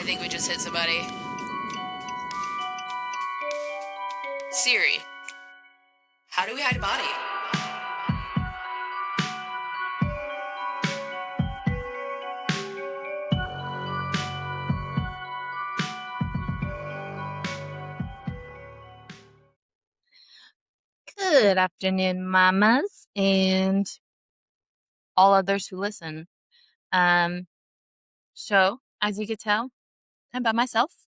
I think we just hit somebody. Siri, how do we hide a body? Good afternoon, mamas, and all others who listen. Um, so as you could tell, I'm by myself,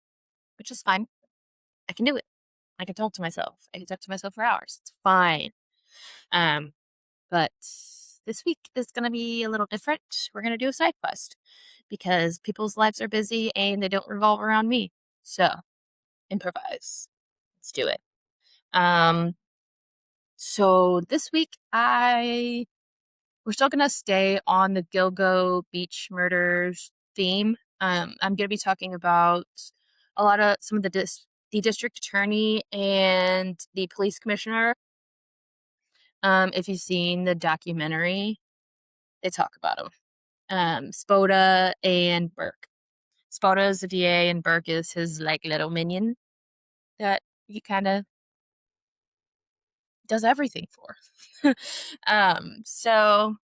which is fine. I can do it. I can talk to myself. I can talk to myself for hours. It's fine. Um, but this week is gonna be a little different. We're gonna do a side quest because people's lives are busy and they don't revolve around me. So improvise. Let's do it. Um, so this week we're still gonna stay on the Gilgo beach murders theme. I'm gonna be talking about some of the district attorney and the police commissioner. If you've seen the documentary, they talk about them. Spoda and Burke. Spoda is the DA and Burke is his like little minion that he kind of does everything for. So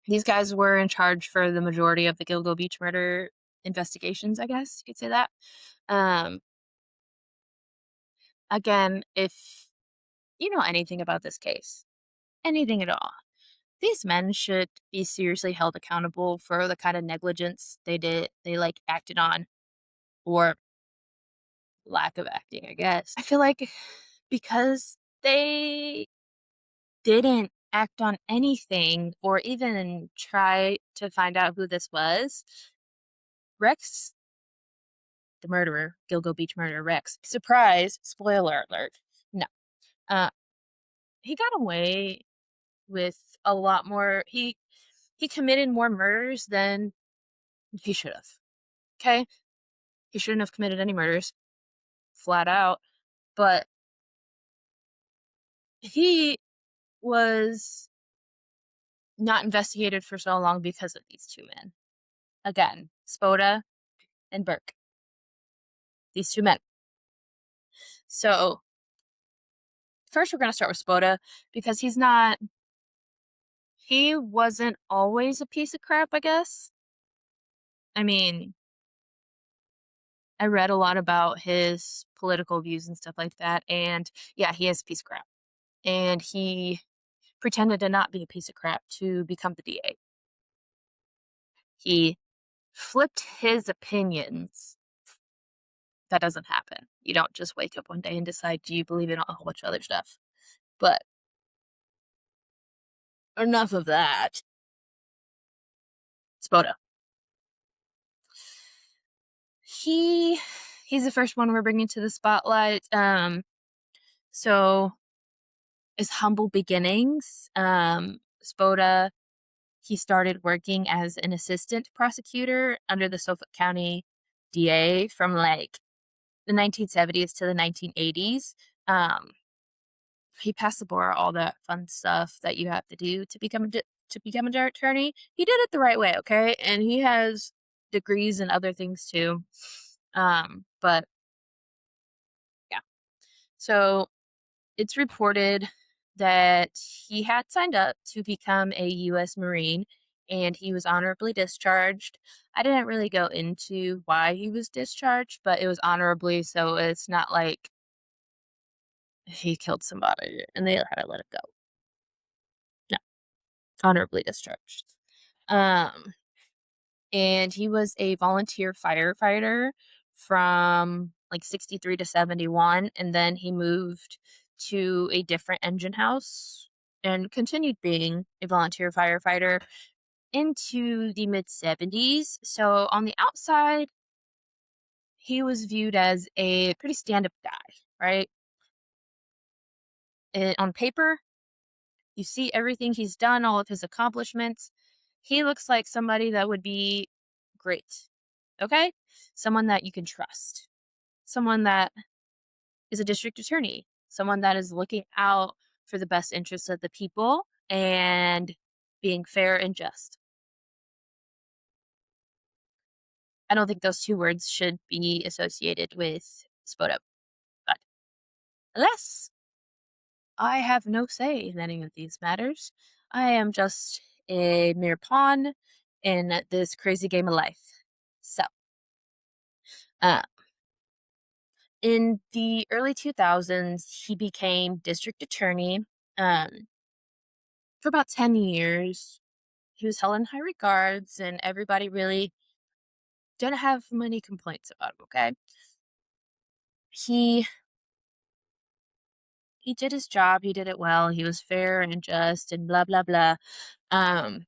these guys were in charge for the majority of the Gilgo Beach murder investigations, I guess you could say that. Um, again, if you know anything about this case, anything at all, these men should be seriously held accountable for the kind of negligence they like acted on, or lack of acting, I guess. I feel like because they didn't act on anything or even try to find out who this was, Rex the murderer, Gilgo Beach murderer Rex. Surprise, spoiler alert. No. Uh he got away with a lot more. He committed more murders than he should have. Okay? He shouldn't have committed any murders, flat out. But he was not investigated for so long because of these two men. Again, Spoda and Burke. These two men. So first we're gonna start with Spoda because he wasn't always a piece of crap, I guess. I mean, I read a lot about his political views and stuff like that, and yeah, he is a piece of crap. And he pretended to not be a piece of crap to become the DA. He flipped his opinions. That doesn't happen. You don't just wake up one day and decide, do you believe in a whole bunch of other stuff? But enough of that. Spoda. He he's the first one we're bringing to the spotlight. So his humble beginnings. Spoda, he started working as an assistant prosecutor under the Suffolk County DA from like the 1970s to the 1980s. Um, he passed the bar, all that fun stuff that you have to do to become an attorney. He did it the right way, okay? And he has degrees and other things too. But yeah. So it's reported that he had signed up to become a U.S. Marine and he was honorably discharged. I didn't really go into why he was discharged, but it was honorably, so it's not like he killed somebody and they had to let it go. No, honorably discharged. Um, and he was a volunteer firefighter from like 63 to 71, and then he moved to a different engine house and continued being a volunteer firefighter into the mid 70s. So on the outside, he was viewed as a pretty stand up guy, right? On paper, you see everything he's done, all of his accomplishments. He looks like somebody that would be great. Okay? Someone that you can trust. Someone that is a district attorney. Someone that is looking out for the best interests of the people and being fair and just. I don't think those two words should be associated with Spoda. But alas, I have no say in any of these matters. I am just a mere pawn in this crazy game of life. So, uh, in the early 2000s, he became district attorney um, for about 10 years. He was held in high regards, and everybody really didn't have many complaints about him, okay? He he did his job, he did it well, he was fair and just and blah blah blah. Um,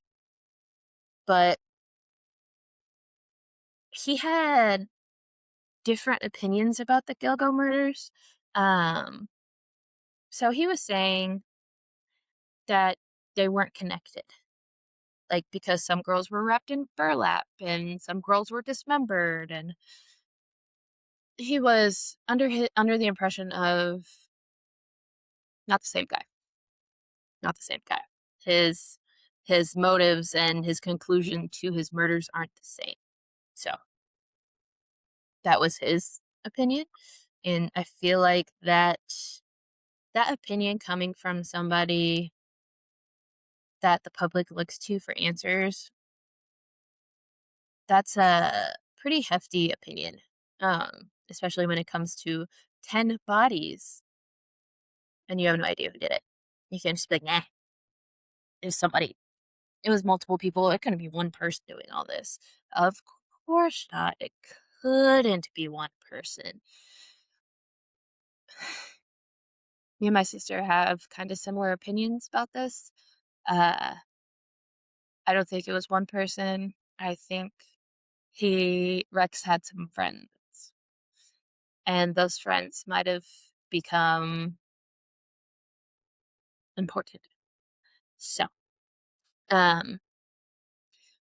but he had different opinions about the Gilgo murders. Um, so he was saying that they weren't connected. Like because some girls were wrapped in burlap and some girls were dismembered, and he was under the impression of not the same guy. Not the same guy. His his motives and his conclusion to his murders aren't the same. So that was his opinion. And I feel like that opinion coming from somebody that the public looks to for answers, that's a pretty hefty opinion. Especially when it comes to 10 bodies and you have no idea who did it. You can just be like, nah, it was somebody. It was multiple people. It couldn't be one person doing all this. Of course not. It couldn't be one person. Me and my sister have kind of similar opinions about this. Uh, I don't think it was one person. I think Rex had some friends, and those friends might have become important. So, um,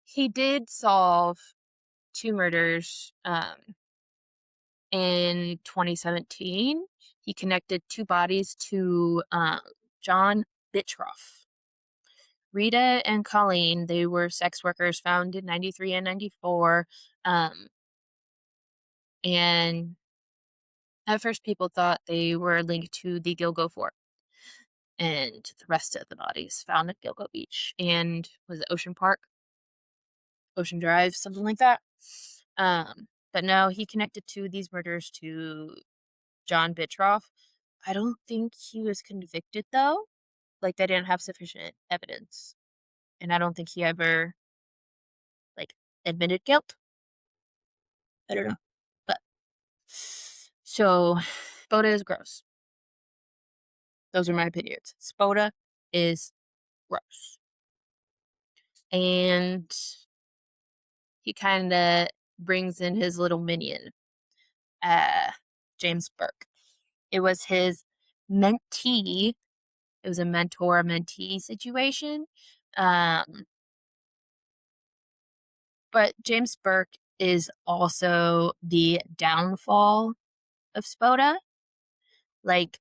he did solve two murders, in 2017. He connected two bodies to John Bitroff. Rita and Colleen, they were sex workers found in 93 and 94. Um, and at first, people thought they were linked to the Gilgo Fort. And the rest of the bodies found at Gilgo Beach and was it Ocean Park, Ocean Drive, something like that. But no, he connected to these murders to John Bitroff. I don't think he was convicted though. Like they didn't have sufficient evidence. And I don't think he ever like admitted guilt. I don't know. But so Spoda is gross. Those are my opinions. Spoda is gross. And he kind of brings in his little minion, uh, James Burke. It was his mentee. It was a mentor mentee situation. Um, but James Burke is also the downfall of Spoda. Like,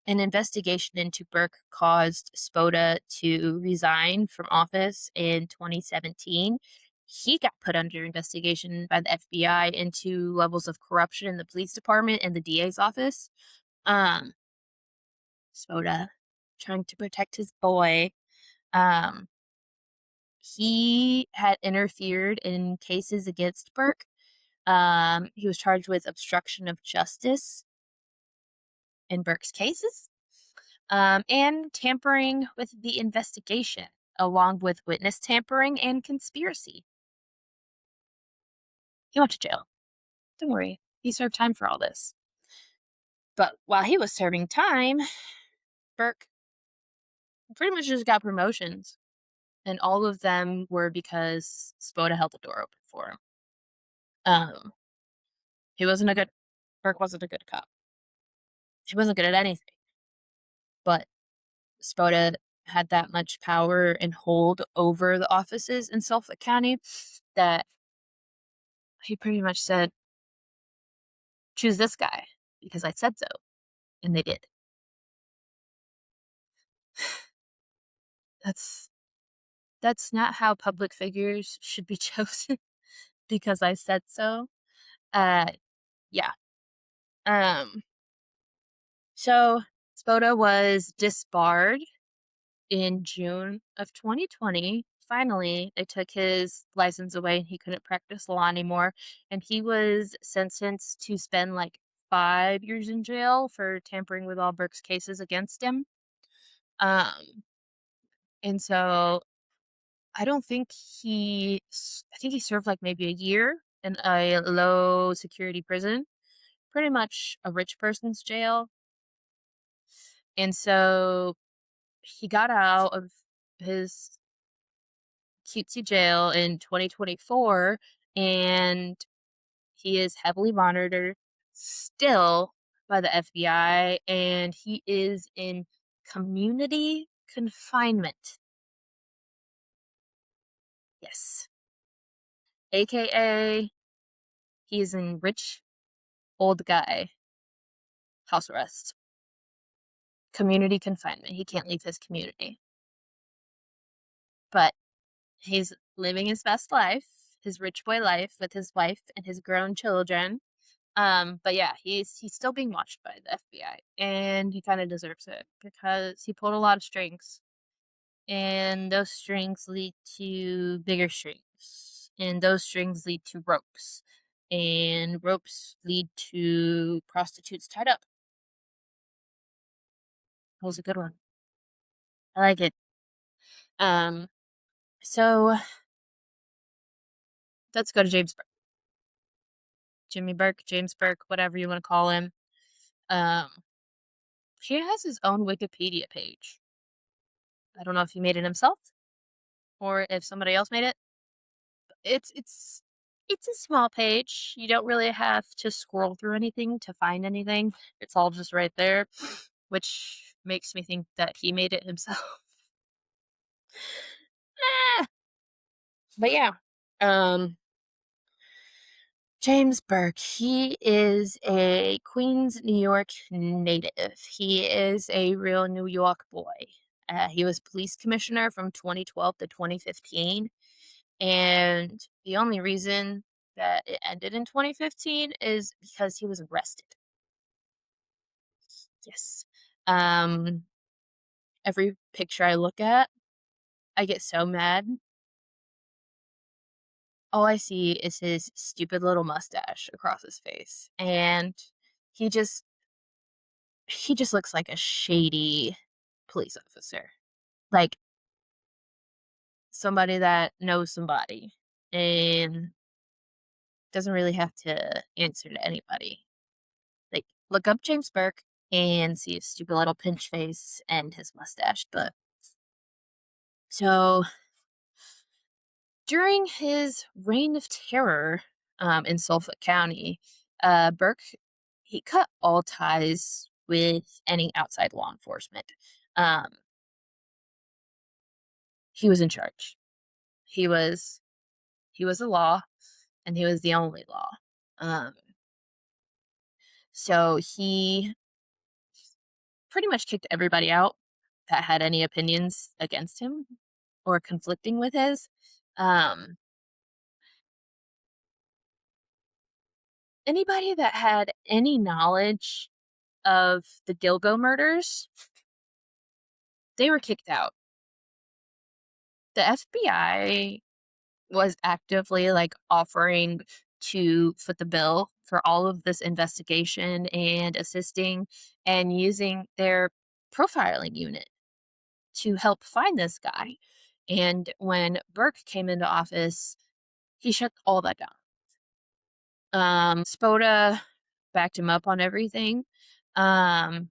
an investigation into Burke caused Spoda to resign from office in 2017. He got put under investigation by the FBI into levels of corruption in the police department and the DA's office. Um, Spoda trying to protect his boy. Um, he had interfered in cases against Burke. He was charged with obstruction of justice in Burke's cases, and tampering with the investigation, along with witness tampering and conspiracy. He went to jail. Don't worry, he served time for all this. But while he was serving time, Burke pretty much just got promotions, and all of them were because Spoda held the door open for him. Um, he wasn't a good Burke wasn't a good cop. He wasn't good at anything, but Spoda had that much power and hold over the offices in Suffolk County that he pretty much said, choose this guy because I said so. And they did. That's that's not how public figures should be chosen. because I said so. Uh, yeah. Um, so Spoda was disbarred in June of 2020. Finally, they took his license away and he couldn't practice law anymore. And he was sentenced to spend like 5 years in jail for tampering with all Burke's cases against him. Um, and so I don't think I think he served like maybe a year in a low security prison, pretty much a rich person's jail. And so he got out of his cutesy jail in 2024, and he is heavily monitored still by the FBI, and he is in community confinement. Yes. AKA, he is in rich old guy house arrest. Community confinement. He can't leave his community. But he's living his best life, his rich boy life with his wife and his grown children. But yeah, he's still being watched by the FBI, and he kind of deserves it because he pulled a lot of strings, and those strings lead to bigger strings, and those strings lead to ropes, and ropes lead to prostitutes tied up. That was a good one. I like it. Um, so let's go to James Burke. Jimmy Burke, James Burke, whatever you want to call him. Um, he has his own Wikipedia page. I don't know if he made it himself or if somebody else made it. It's a small page. You don't really have to scroll through anything to find anything. It's all just right there, which makes me think that he made it himself. Eh, but yeah. Um James Burke, he is a Queens, New York native. He is a real New York boy. He was police commissioner from 2012 to 2015. And the only reason that it ended in 2015 is because he was arrested. Yes. Um, every picture I look at, I get so mad. All I see is his stupid little mustache across his face. And he just he just looks like a shady police officer. Like somebody that knows somebody and doesn't really have to answer to anybody. Like, look up James Burke and see his stupid little pinch face and his mustache. But so during his reign of terror in Suffolk County, Burke he cut all ties with any outside law enforcement. Um, he was in charge. He was he was the law, and he was the only law. Um, so he pretty much kicked everybody out that had any opinions against him or conflicting with his. Um, Anybody that had any knowledge of the Gilgo murders, they were kicked out. The FBI was actively like offering to foot the bill for all of this investigation and assisting and using their profiling unit to help find this guy. And when Burke came into office, he shut all that down. Spoda backed him up on everything. Um,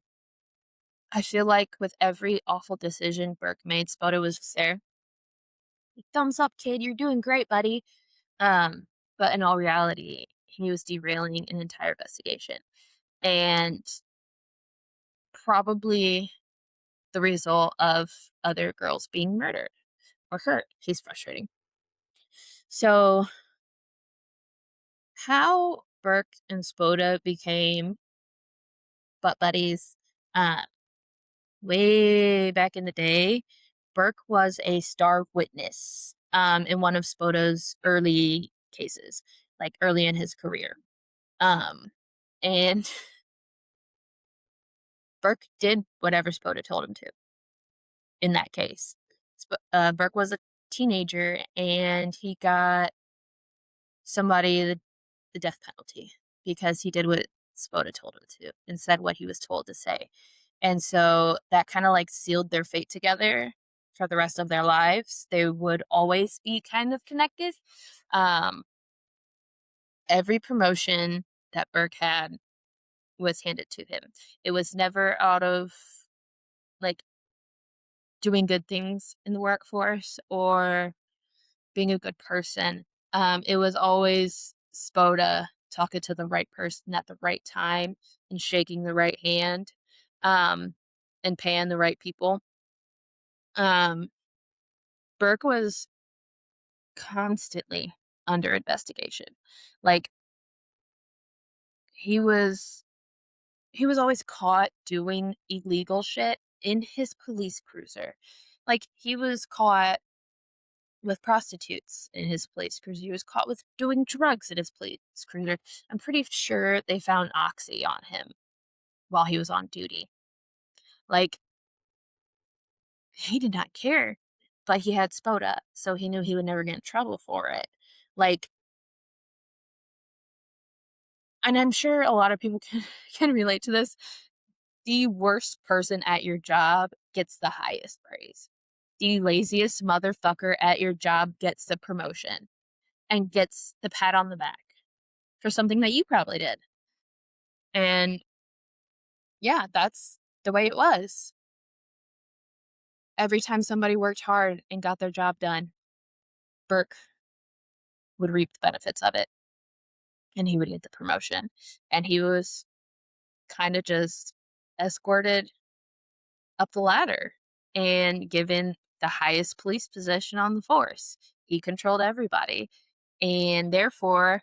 I feel like with every awful decision Burke made, Spoda was just there. Like, thumbs up, kid. You're doing great, buddy. But in all reality, he was derailing an entire investigation. And probably the result of other girls being murdered or hurt. He's frustrating. So, how Burke and Spoda became butt buddies, uh, way back in the day, Burke was a star witness in one of Spoda's early cases, like early in his career. And Burke did whatever Spoda told him to in that case. Burke was a teenager and he got somebody the death penalty because he did what Spoda told him to and said what he was told to say. And so that kind of like sealed their fate together for the rest of their lives. They would always be kind of connected. Um, every promotion that Burke had was handed to him. It was never out of like doing good things in the workforce or being a good person. It was always Spoda talking to the right person at the right time and shaking the right hand, um, and paying the right people. Um, Burke was constantly under investigation. Like he was he was always caught doing illegal shit in his police cruiser. Like he was caught with prostitutes in his police cruiser. He was caught with doing drugs in his police cruiser. I'm pretty sure they found oxy on him while he was on duty. Like he did not care, but he had Spoda, so he knew he would never get in trouble for it. Like, and I'm sure a lot of people can relate to this. The worst person at your job gets the highest praise. The laziest motherfucker at your job gets the promotion and gets the pat on the back for something that you probably did. And yeah, that's the way it was. Every time somebody worked hard and got their job done, Burke would reap the benefits of it and he would get the promotion. And he was kind of just escorted up the ladder and given the highest police position on the force. He controlled everybody. And therefore,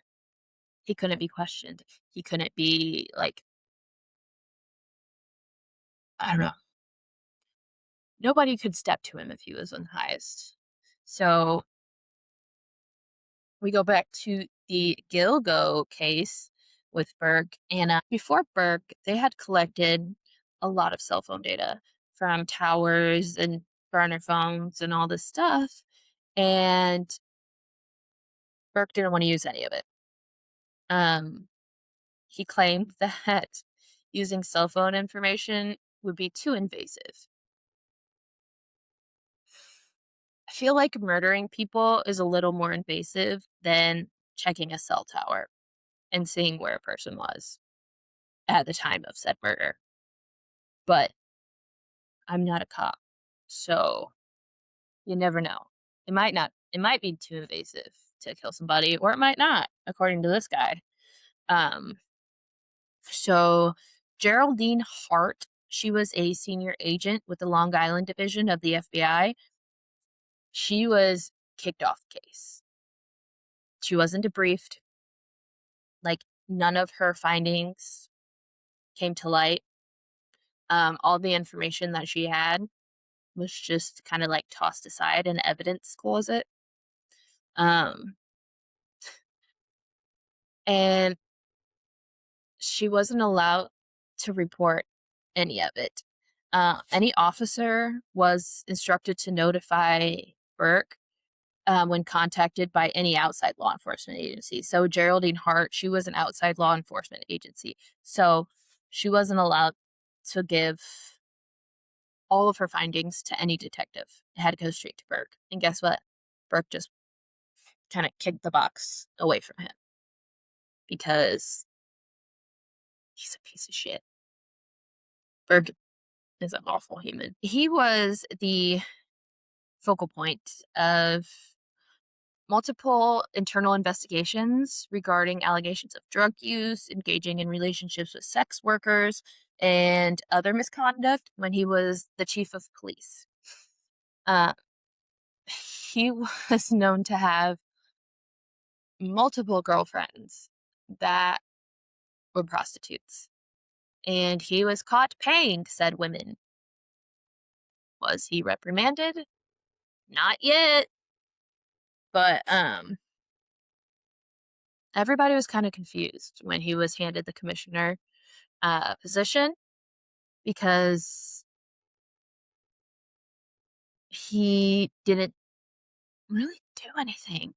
he couldn't be questioned. He couldn't be like, I don't know. Nobody could step to him if he was on the highest. So we go back to the Gilgo case with Burke. And before Burke, they had collected a lot of cell phone data from towers and burner phones and all this stuff. And Burke didn't want to use any of it. He claimed that using cell phone information would be too invasive. I feel like murdering people is a little more invasive than checking a cell tower and seeing where a person was at the time of said murder. But I'm not a cop, so you never know. It might be too invasive to kill somebody, or it might not, according to this guy. Um, so Geraldine Hart, she was a senior agent with the Long Island division of the FBI. She was kicked off the case. She wasn't debriefed. Like none of her findings came to light. All the information that she had was just kind of like tossed aside in evidence closet. Um, and she wasn't allowed to report any of it. Any officer was instructed to notify Burke when contacted by any outside law enforcement agency. So Geraldine Hart, she was an outside law enforcement agency. So she wasn't allowed to give all of her findings to any detective. It had to go straight to Burke. And guess what? Burke just kind of kicked the box away from him because he's a piece of shit. Burke is an awful human. He was the focal point of multiple internal investigations regarding allegations of drug use, engaging in relationships with sex workers, and other misconduct when he was the chief of police. Uh, he was known to have multiple girlfriends that were prostitutes, and he was caught paying said women. Was he reprimanded? Not yet. But everybody was kind of confused when he was handed the commissioner position because he didn't really do anything.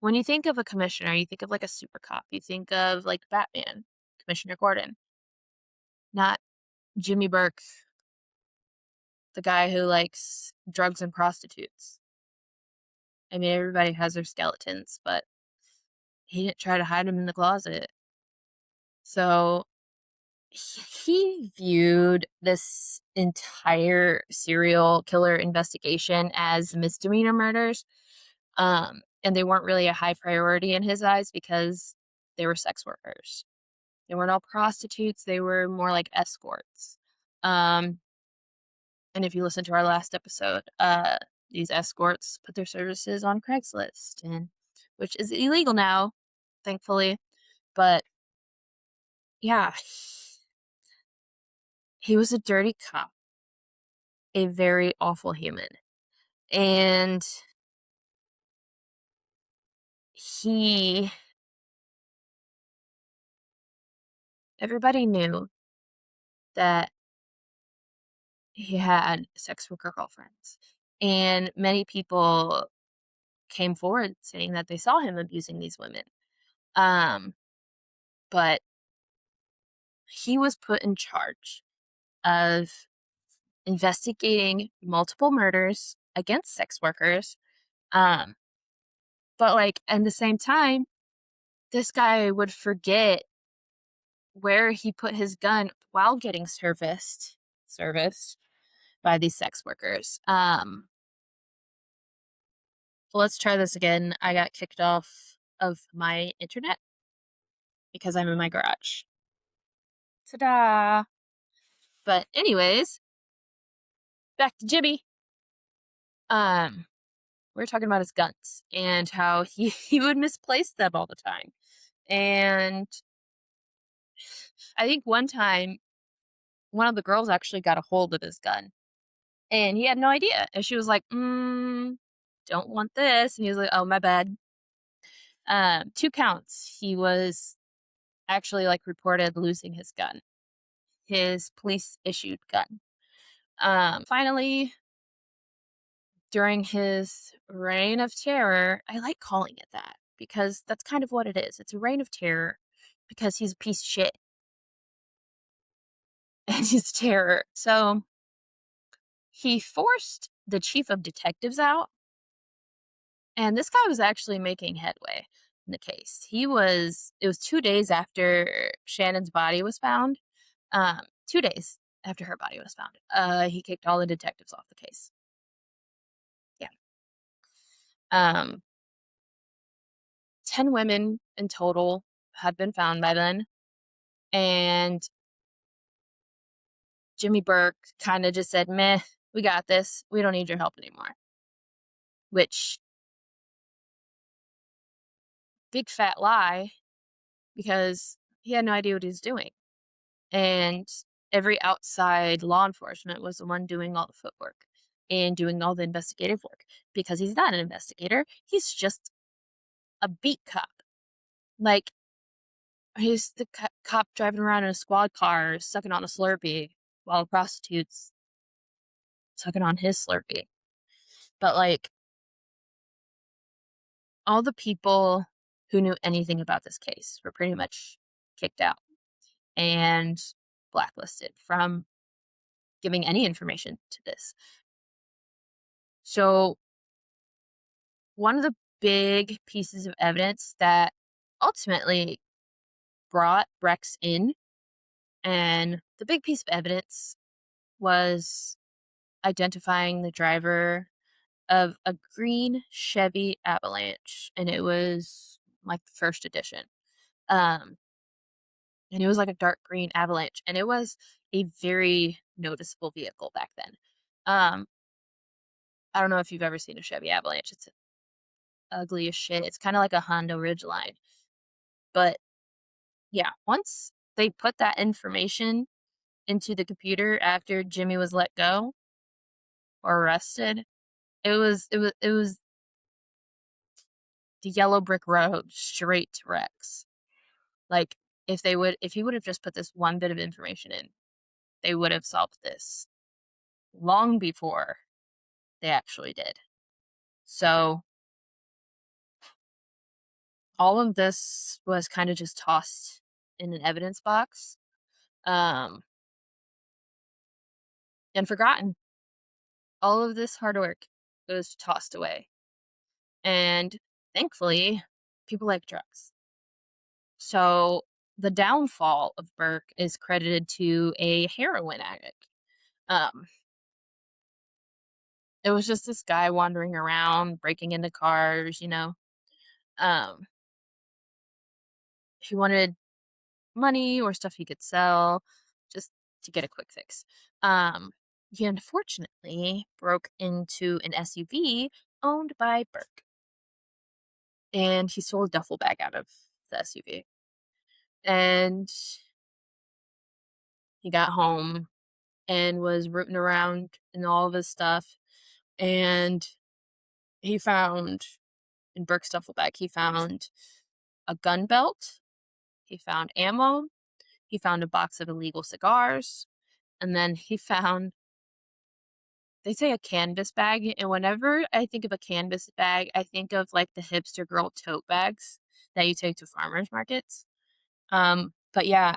When you think of a commissioner, you think of like a super cop. You think of like Batman, Commissioner Gordon, not Jimmy Burke, the guy who likes drugs and prostitutes. I mean, everybody has their skeletons, but he didn't try to hide them in the closet. So he viewed this entire serial killer investigation as misdemeanor murders. And they weren't really a high priority in his eyes because they were sex workers. They weren't all prostitutes, they were more like escorts. Um, and if you listen to our last episode, these escorts put their services on Craigslist, and which is illegal now, thankfully. But yeah, he was a dirty cop, a very awful human. And he, everybody knew that he had sex worker girlfriends. And many people came forward saying that they saw him abusing these women. Um, but he was put in charge of investigating multiple murders against sex workers. Um, but like at the same time, this guy would forget where he put his gun while getting serviced by these sex workers. Let's try this again. I got kicked off of my internet because I'm in my garage. Ta-da! But anyways, back to Jimmy. We were talking about his guns and how he would misplace them all the time. And I think one time, one of the girls actually got a hold of his gun and he had no idea. And she was like, don't want this. And he was like, oh, my bad. 2 counts. He was actually like reported losing his gun, his police issued gun. Finally, during his reign of terror, I like calling it that because that's kind of what it is. It's a reign of terror because he's a piece of shit and he's terror. So he forced the chief of detectives out, and this guy was actually making headway in the case. It was 2 days after Shannon's body was found. 2 days after her body was found. He kicked all the detectives off the case. Yeah. Um, 10 women in total had been found by then. And Jimmy Burke kind of just said, meh, we got this. We don't need your help anymore. Which, big fat lie, because he had no idea what he was doing. And every outside law enforcement was the one doing all the footwork and doing all the investigative work because he's not an investigator. He's just a beat cop. Like, he's the cop driving around in a squad car sucking on a Slurpee while a prostitute's sucking on his Slurpee. But like, all the people who knew anything about this case were pretty much kicked out and blacklisted from giving any information to this. So, one of the big pieces of evidence that ultimately brought Rex in, and the big piece of evidence was identifying the driver of a green Chevy Avalanche, and it was like the first edition. And it was like a dark green Avalanche, and it was a very noticeable vehicle back then. Um, I don't know if you've ever seen a Chevy Avalanche. It's ugly as shit. It's kind of like a Honda Ridgeline. But yeah, once they put that information into the computer after Jimmy was let go or arrested, it was the yellow brick road straight to Rex. Like, if he would have just put this one bit of information in, they would have solved this long before they actually did. So all of this was kind of just tossed in an evidence box, um, and forgotten. All of this hard work was tossed away. And thankfully, people like drugs. So the downfall of Burke is credited to a heroin addict. Um, it was just this guy wandering around, breaking into cars, you know. Um, he wanted money or stuff he could sell just to get a quick fix. He unfortunately broke into an SUV owned by Burke, and he stole a duffel bag out of the SUV. And he got home and was rooting around in all of his stuff, and he found in Burke's duffel bag, he found a gun belt, he found ammo, he found a box of illegal cigars, and then he found, they say, a canvas bag, and whenever I think of a canvas bag, I think of like the hipster girl tote bags that you take to farmers markets. But yeah,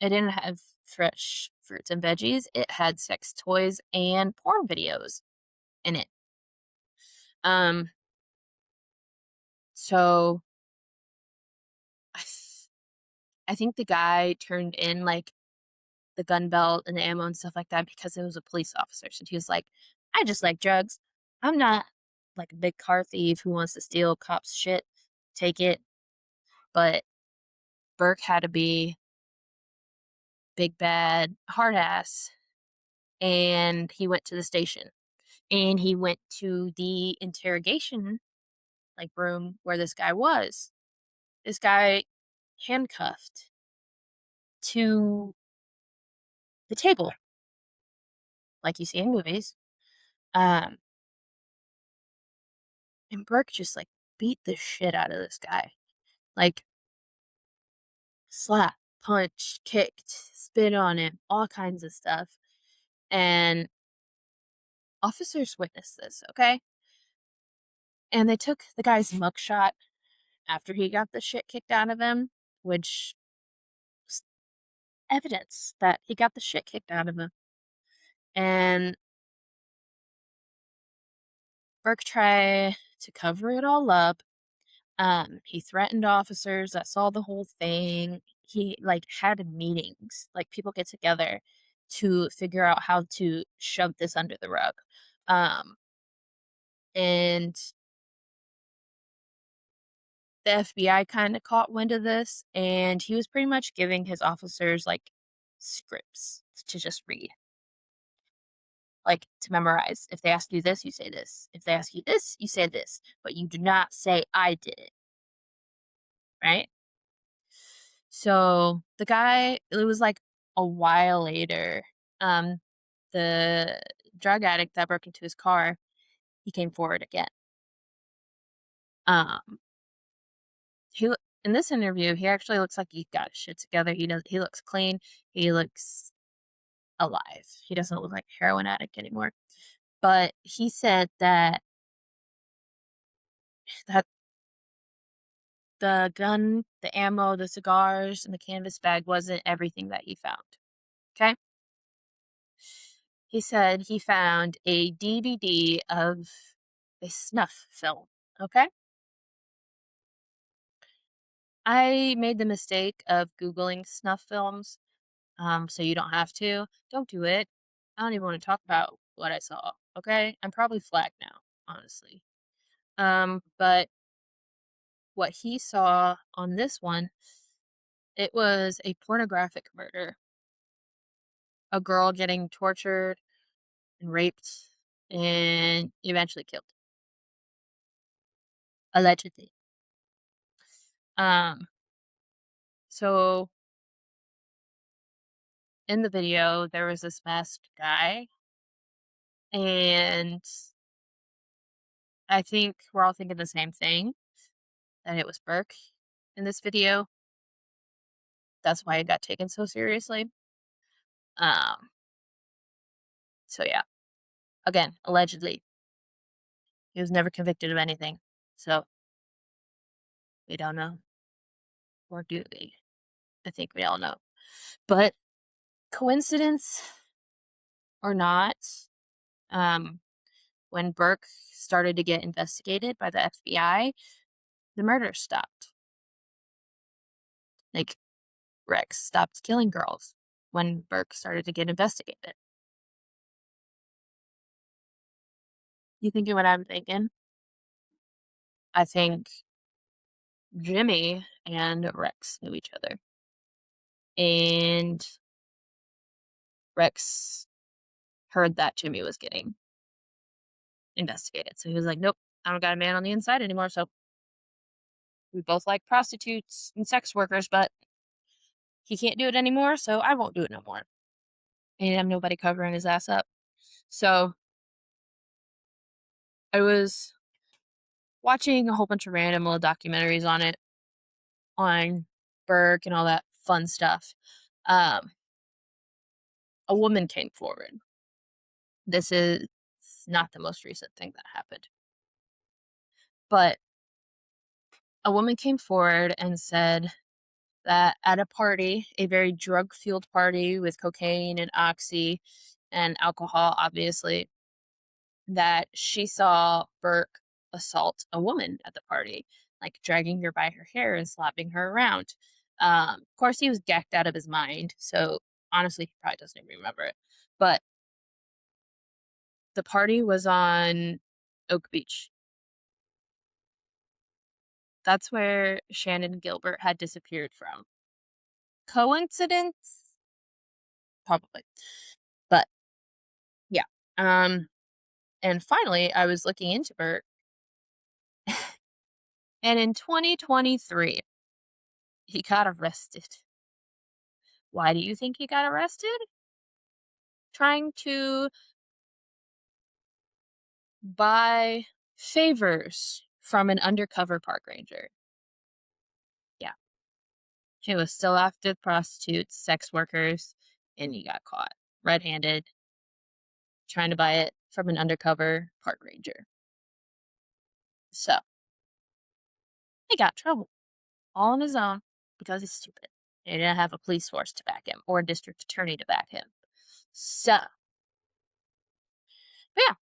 it didn't have fresh fruits and veggies. It had sex toys and porn videos in it. Um, so I, th- I think the guy turned in like the gun belt and the ammo and stuff like that because it was a police officer. So he was like, I just like drugs. I'm not like a big car thief who wants to steal cops' shit. Take it. But Burke had to be big bad hard ass, and he went to the station, and he went to the interrogation like room where this guy was. This guy handcuffed to the table like you see in movies. Um, and Burke just like beat the shit out of this guy. Like slap, punch, kicked, spit on him, all kinds of stuff. And officers witnessed this, okay? And they took the guy's mugshot after he got the shit kicked out of him, which was evidence that he got the shit kicked out of him. And Burke tried to cover it all up. He threatened officers that saw the whole thing. He like had meetings, like people get together to figure out how to shove this under the rug. Um, and the FBI kind of caught wind of this, and he was pretty much giving his officers like scripts to just read, like to memorize. If they ask you this, you say this. If they ask you this, you say this, but you do not say I did it, right? So the guy, it was like a while later, um, the drug addict that broke into his car, he came forward again. Um, he in this interview, he actually looks like he got his shit together. He looks clean. He looks alive. He doesn't look like a heroin addict anymore. But he said that the gun, the ammo, the cigars, and the canvas bag wasn't everything that he found. Okay? He said he found a DVD of a snuff film. Okay? I made the mistake of Googling snuff films, so you don't have to. Don't do it. I don't even want to talk about what I saw. Okay? I'm probably flagged now, honestly. But what he saw on this one, it was a pornographic murder. A girl getting tortured and raped and eventually killed. Allegedly. Um, so in the video, there was this masked guy, and I think we're all thinking the same thing. that it was Burke in this video. That's why it got taken so seriously. Um, so yeah, again, allegedly, he was never convicted of anything. So we don't know, or do we? I think we all know. But coincidence or not, um, when Burke started to get investigated by the FBI, the murder stopped. Like, Rex stopped killing girls when Burke started to get investigated. You thinking what I'm thinking? I think Jimmy and Rex knew each other. And Rex heard that Jimmy was getting investigated. So he was like, nope, I don't got a man on the inside anymore. So we both like prostitutes and sex workers, but he can't do it anymore. So I won't do it no more. And have nobody covering his ass up. So I was watching a whole bunch of random little documentaries on it, on Burke and all that fun stuff. Um, a woman came forward. This is not the most recent thing that happened, but a woman came forward and said that at a party, a very drug fueled party with cocaine and oxy and alcohol, obviously, that she saw Burke assault a woman at the party, like dragging her by her hair and slapping her around. Of course, he was gacked out of his mind, so honestly, he probably doesn't even remember it. But the party was on Oak Beach. That's where Shannon Gilbert had disappeared from. Coincidence? Probably. But yeah. Um, and finally, I was looking into Bert, and in 2023, he got arrested. Why do you think he got arrested? Trying to buy favors from an undercover park ranger. Yeah. He was still after prostitutes, sex workers, and he got caught red handed trying to buy it from an undercover park ranger. So he got in trouble all on his own because he's stupid. He didn't have a police force to back him or a district attorney to back him. So, but yeah,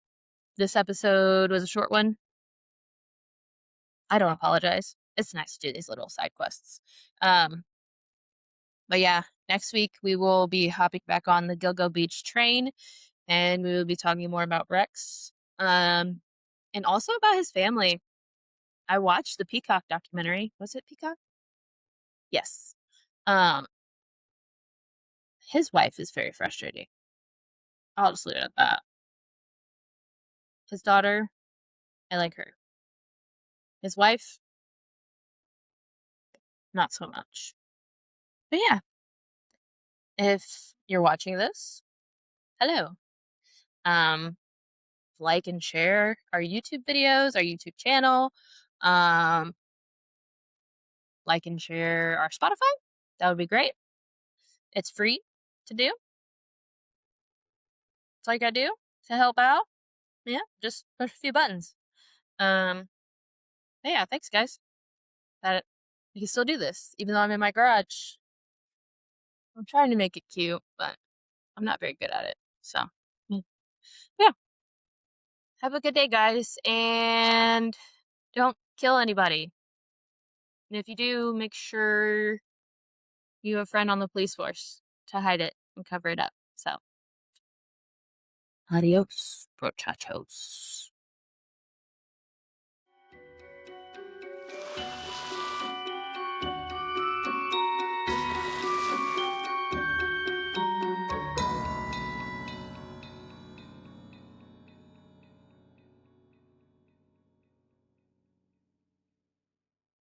this episode was a short one. I don't apologize. It's nice to do these little side quests. Um, but yeah, next week we will be hopping back on the Gilgo Beach train and we will be talking more about Rex. And also about his family. I watched the Peacock documentary. Was it Peacock? Yes. Um, his wife is very frustrating. I'll just leave it at that. His daughter, I like her. His wife, not so much. But yeah, if you're watching this, hello. Um, like and share our YouTube videos, our YouTube channel. Um, like and share our Spotify. That would be great. It's free to do. That's all you gotta do to help out. Yeah, just push a few buttons. But yeah, thanks guys. That we can still do this, even though I'm in my garage. I'm trying to make it cute, but I'm not very good at it. So, yeah. Have a good day, guys, and don't kill anybody. And if you do, make sure you have a friend on the police force to hide it and cover it up. So, adios, muchachos.